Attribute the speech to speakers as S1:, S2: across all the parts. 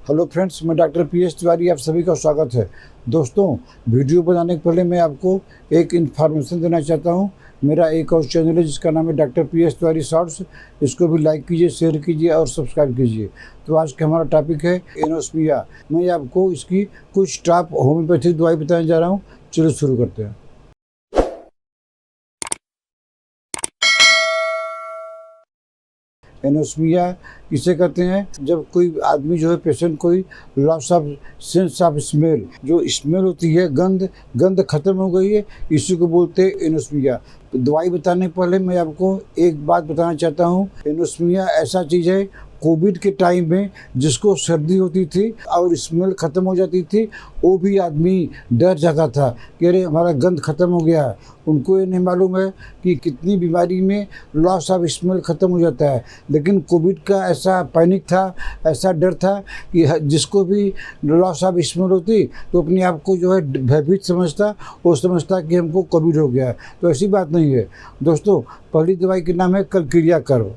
S1: Hello friends, मैं doctor PS Tiwari, आप सभी का स्वागत है। दोस्तों, वीडियो बनाने के पहले मैं आपको एक इन्फॉर्मेशन देना चाहता हूं। मेरा एक और चैनल है जिसका नाम है डॉक्टर पीएस तिवारी शॉर्ट्स। इसको भी लाइक कीजिए, शेयर कीजिए और सब्सक्राइब कीजिए। तो आज का हमारा टॉपिक है एनोस्मिया। मैं आपको इसकी कुछ टॉप होम्योपैथिक दवाई बताने जा रहा हूँ। चलो शुरू करते हैं। एनोस्मिया किसे कहते हैं? जब कोई आदमी जो है, पेशेंट कोई loss of sense of smell, जो स्मेल होती है, गंध खत्म हो गई है, इसी को बोलते हैं एनोस्मिया। दवाई बताने पहले मैं आपको एक बात बताना चाहता हूँ। एनोस्मिया ऐसा चीज़ है, कोविड के टाइम में जिसको सर्दी होती थी और स्मेल ख़त्म हो जाती थी, वो भी आदमी डर जाता था कि अरे हमारा गंध ख़त्म हो गया है। उनको ये नहीं मालूम है कि कितनी बीमारी में लॉस ऑफ स्मेल ख़त्म हो जाता है। लेकिन कोविड का ऐसा पैनिक था, ऐसा डर था कि जिसको भी लॉस ऑफ स्मेल होती तो अपने आप को जो है भयभीत समझता, वो समझता कि हमको कोविड हो गया है। तो ऐसी बात नहीं है दोस्तों। पहली दवाई के नाम है कलक्रिया कर्व।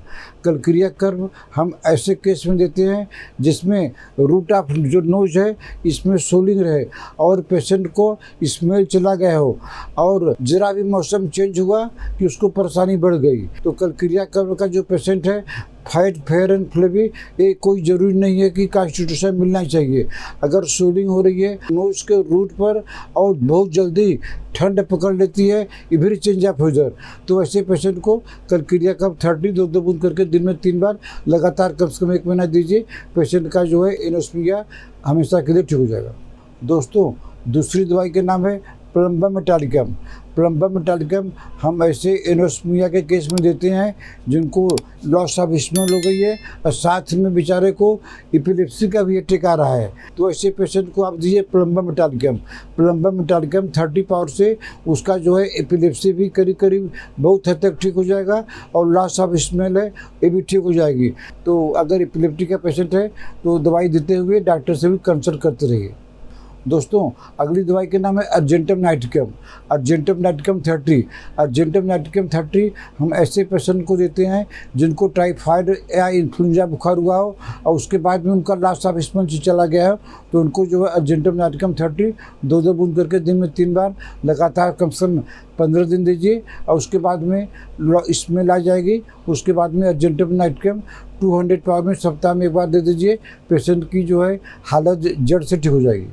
S1: कलक्रिया कर्व हम ऐसे केस में देते हैं जिसमें रूट ऑफ जो नोज है, इसमें सोलिंग रहे और पेशेंट को स्मेल चला गया हो और जरा भी मौसम चेंज हुआ कि उसको परेशानी बढ़ गई। तो कलक्रिया कर्व का जो पेशेंट है, फाइट फेयर एंड फ्लेवी, ये कोई ज़रूरी नहीं है कि कॉन्स्टिट्यूशन मिलना चाहिए। अगर सोलिंग हो रही है नोज के रूट पर और बहुत जल्दी ठंड पकड़ लेती है, इधर चेंज ऑफ वेदर, तो ऐसे पेशेंट को कलक्रिया कर्व 30 दो बूंद करके दिन में 3 बार लगातार कम से कम 1 महीना दीजिए। पेशेंट का जो है एनोस्मिया हमेशा के लिए ठीक हो जाएगा। दोस्तों, दूसरी दवाई के नाम है प्लम्बा मेटालिकम। प्लम्बा मेटालिकम हम ऐसे एनोस्मिया के केस में देते हैं जिनको लॉस ऑफ स्मेल हो गई है और साथ में बेचारे को एपिलेप्सी का भी अटैक आ रहा है। तो ऐसे पेशेंट को आप दीजिए प्लम्बा मेटालिकम। प्लम्बा मेटालिकम 30 पावर से उसका जो है एपिलेप्सी भी करीब बहुत हद तक ठीक हो जाएगा और लॉस ऑफ स्मेल है ये भी ठीक हो जाएगी। तो अगर एपिलेप्सी का पेशेंट है तो दवाई देते हुए डॉक्टर से भी कंसल्ट करते रहिए। दोस्तों, अगली दवाई के नाम है अर्जेंटम नाइटिकम। अर्जेंटम नाइटिकम 30। अर्जेंटम नाइटिकम 30 हम ऐसे पेशेंट को देते हैं जिनको टाइफाइड या इन्फ्लुएंजा बुखार हुआ हो और उसके बाद में उनका लॉस ऑफ स्मेल चला गया हो, तो उनको जो है अर्जेंटम नाइटिकम 30 दो बूंद करके दिन में 3 बार लगातार कम से कम 15 दिन दीजिए और उसके बाद में स्मेल आ जाएगी। उसके बाद में अर्जेंटम नाइटिकम 200 पावर में सप्ताह में 1 बार दे दीजिए। पेशेंट की जो है हालत जड़ से ठीक हो जाएगी।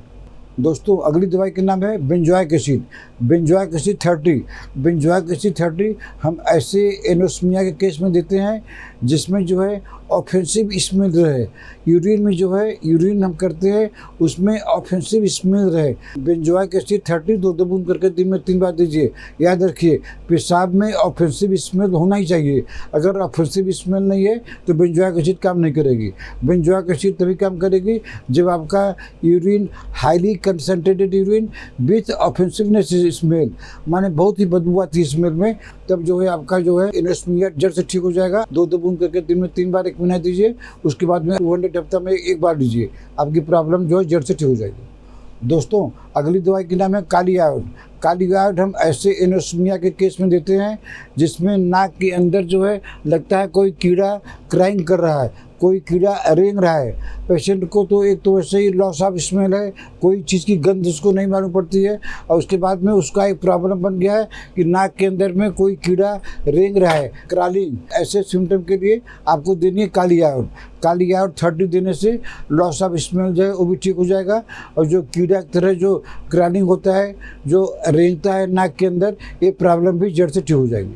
S1: दोस्तों, अगली दवाई के नाम है benzoic acid. Benzoic acid 30। Benzoic acid 30 हम ऐसे एनोस्मिया के केस में देते हैं जिसमें जो है ऑफेंसिव स्मेल रहे। यूरिन में जो है यूरिन हम करते हैं उसमें ऑफेंसिव स्मेल रहे। बेंजोइक एसिड 30 दो बूंद करके दिन में 3 बार दीजिए। याद रखिए, पेशाब में ऑफेंसिव स्मेल होना ही चाहिए। अगर ऑफेंसिव स्मेल नहीं है तो बेंजोइक एसिड काम नहीं करेगी। बेंजोइक एसिड तभी काम करेगी जब आपका urine highly concentrated urine with offensiveness smell, माने बहुत ही बदबू आती है स्मेल में, तब जो है आपका जो है एनोस्मिया जड़ से ठीक हो जाएगा। दो बूंद करके दिन में 3 बार 1 महीना दीजिए। उसके बाद में 200 हफ्ता में 1 बार दीजिए। आपकी प्रॉब्लम जो है जड़ से ठीक हो जाएगी। दोस्तों, अगली दवाई का नाम है काली आयोड। काली आयोड हम ऐसे एनोस्मिया के केस में देते हैं जिसमें नाक के अंदर जो है लगता है कोई कीड़ा क्राइंग कर रहा है, कोई कीड़ा रेंग रहा है। पेशेंट को तो एक तो वैसे ही लॉस ऑफ स्मेल है, कोई चीज़ की गंध उसको नहीं मालूम पड़ती है और उसके बाद में उसका एक प्रॉब्लम बन गया है कि नाक के अंदर में कोई कीड़ा रेंग रहा है, क्रॉलिंग। ऐसे सिम्टम के लिए आपको देनी है काली आयोड। काली आयोड 30 देने से लॉस ऑफ स्मेल जो है वो भी ठीक हो जाएगा और जो कीड़ा की तरह जो क्रॉलिंग होता है, जो रेंगता है नाक के अंदर, ये प्रॉब्लम भी जड़ से ठीक हो जाएगी।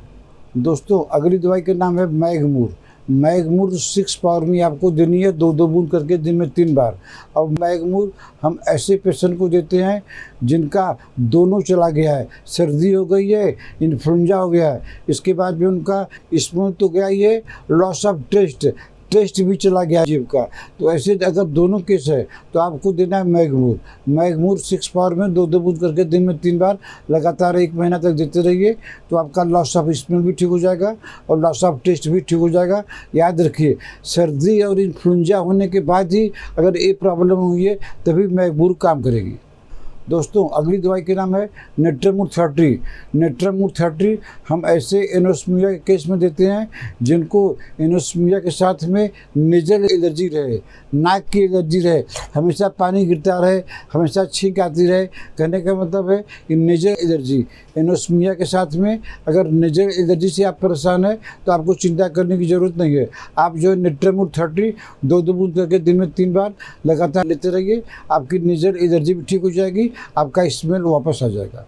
S1: दोस्तों, अगली दवाई का नाम है मैगमूर। मैगमूर 6 पावर में आपको देनी है, दो बूंद करके दिन में 3 बार। अब मैगमूर हम ऐसे पेशेंट को देते हैं जिनका दोनों चला गया है, सर्दी हो गई है, इन्फ्लुएंजा हो गया है, इसके बाद भी उनका स्मेल तो गया ही है, लॉस ऑफ टेस्ट भी चला गया जीभ का। तो ऐसे अगर दोनों केस है तो आपको देना है मैगमूर। मैगमूर 6 पावर में दो बूंद करके दिन में 3 बार लगातार 1 महीना तक देते रहिए। तो आपका लॉस ऑफ स्मेल भी ठीक हो जाएगा और लॉस ऑफ टेस्ट भी ठीक हो जाएगा। याद रखिए, सर्दी और इन्फ्लुएंजा होने के बाद ही अगर ये प्रॉब्लम हुई है तभी मैगमूर काम करेगी। दोस्तों अगली दवाई के नाम है नेट्रामूर 30। नेट्रामूर 30 हम ऐसे एनोस्मिया के केस में देते हैं जिनको एनोस्मिया के साथ में नेजल एलर्जी रहे, नाक की एलर्जी रहे, हमेशा पानी गिरता रहे, हमेशा छींक आती रहे। कहने का मतलब है कि नेजल एलर्जी, एनोस्मिया के साथ में अगर नेजल एलर्जी से आप परेशान हैं तो आपको चिंता करने की ज़रूरत नहीं है। आप जो है नेट्रामूर 30 2 बूंद करके दिन में 3 बार लगातार लेते रहिए, आपकी नेजल एलर्जी भी ठीक हो जाएगी, आपका स्मेल वापस आ जाएगा।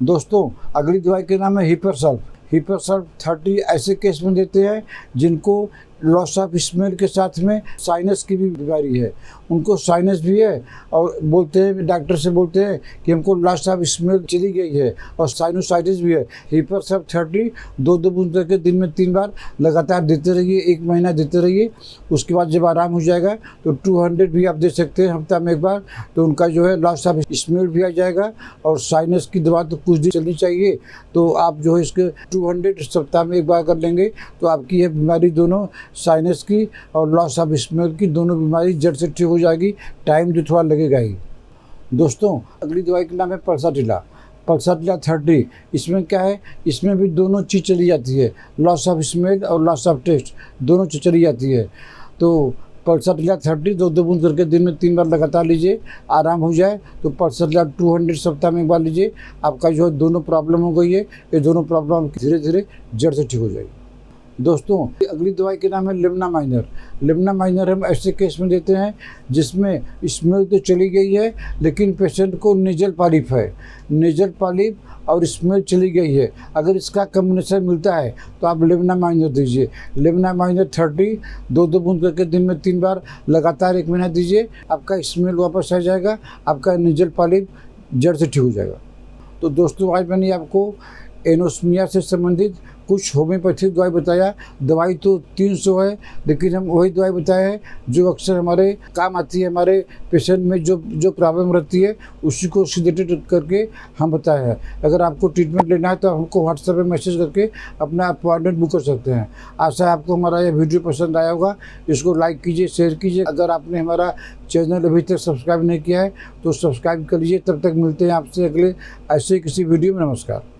S1: दोस्तों अगली दवाई के नाम है हिपरसल्फ। हिपरसल्फ 30 ऐसे केस में देते हैं जिनको लॉस ऑफ स्मेल के साथ में साइनस की भी बीमारी है, उनको साइनस भी है और बोलते हैं, डॉक्टर से बोलते हैं कि हमको लॉस ऑफ स्मेल चली गई है और साइनोसाइटिस भी है। हिपरसल्फ 30 2 बूंद करके दिन में 3 बार लगातार देते रहिए, 1 महीना देते रहिए। उसके बाद जब आराम हो जाएगा तो 200 भी आप दे सकते हैं हफ्ता में 1 बार, तो उनका जो है लॉस ऑफ स्मेल भी आ जाएगा। और साइनस की दवा तो कुछ दिन चलनी चाहिए, तो आप जो है इसके 200 सप्ताह में 1 बार कर लेंगे तो आपकी यह बीमारी दोनों साइनस की और लॉस ऑफ स्मेल की दोनों बीमारी जड़ से ठीक हो जाएगी। टाइम जो थोड़ा लगेगा ही। दोस्तों अगली दवाई का नाम है पल्साटिला। पल्साटिला 30। इसमें क्या है, इसमें भी दोनों चीज़ चली जाती है, लॉस ऑफ स्मेल और लॉस ऑफ टेस्ट दोनों चीज़ चली जाती है। तो पल्साटिला 30 2 बूंद करके दिन में 3 बार लगातार लीजिए, आराम हो जाए तो पल्साटिला 200 सप्ताह में 1 बार लीजिए। आपका जो है दोनों प्रॉब्लम हो गई है, ये दोनों प्रॉब्लम धीरे धीरे जड़ से ठीक हो जाएगी। दोस्तों अगली दवाई के नाम है लिम्ना माइनर। लिम्ना माइनर हम ऐसे केस में देते हैं जिसमें स्मेल तो चली गई है लेकिन पेशेंट को नेजल पॉलिप है, नेजल पॉलिप और स्मेल चली गई है। अगर इसका कॉम्बिनेशन मिलता है तो आप लिम्ना माइनर दीजिए। लिम्ना माइनर 30 2 बूंद करके दिन में 3 बार लगातार 1 महीना दीजिए, आपका स्मेल वापस आ जाएगा, आपका नेजल पॉलिप जड़ से ठीक हो जाएगा। तो दोस्तों आज मैंने आपको एनोस्मिया से संबंधित कुछ होम्योपैथिक दवाई बताया। दवाई तो 300 है लेकिन हम वही दवाई बताए हैं जो अक्सर हमारे काम आती है, हमारे पेशेंट में जो प्रॉब्लम रहती है उसी को सिलेक्टेड करके हम बताए हैं। अगर आपको ट्रीटमेंट लेना है तो हमको व्हाट्सएप पे मैसेज करके अपना अपॉइंटमेंट बुक कर सकते हैं। आशा है आपको हमारा यह वीडियो पसंद आया होगा। इसको लाइक कीजिए, शेयर कीजिए। अगर आपने हमारा चैनल अभी तक सब्सक्राइब नहीं किया है तो सब्सक्राइब कर लीजिए। तब तक मिलते हैं आपसे अगले ऐसे किसी वीडियो में। नमस्कार।